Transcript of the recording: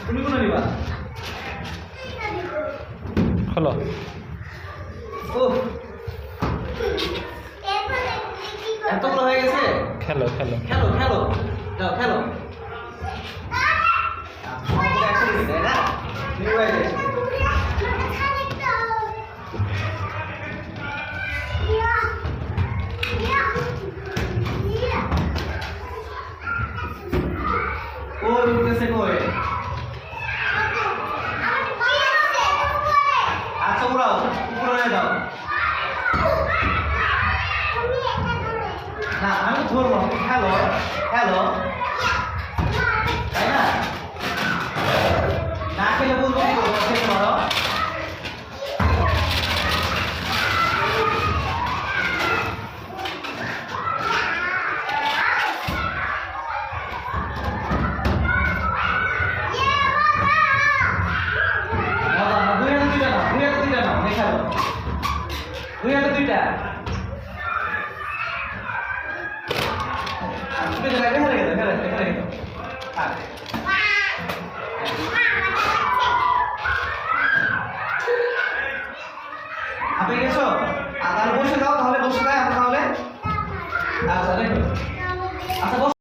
তুমি কোন নিবা? হলো এতগুলো হয়ে গেছে। খেলো খেলো খেলো খেলো যাও খেলো। একসাথে তাই না? নিউ হয়ে গেছে। কই উঠতেছে কই? আচ্ছা উড়াও, উপরে দাও। না আমি ধরবো, খেলো খেলো তাই না? না খেলে বলবো কি করবো? খেতে পারো। দুই হাতে দুইটা খেলে গেল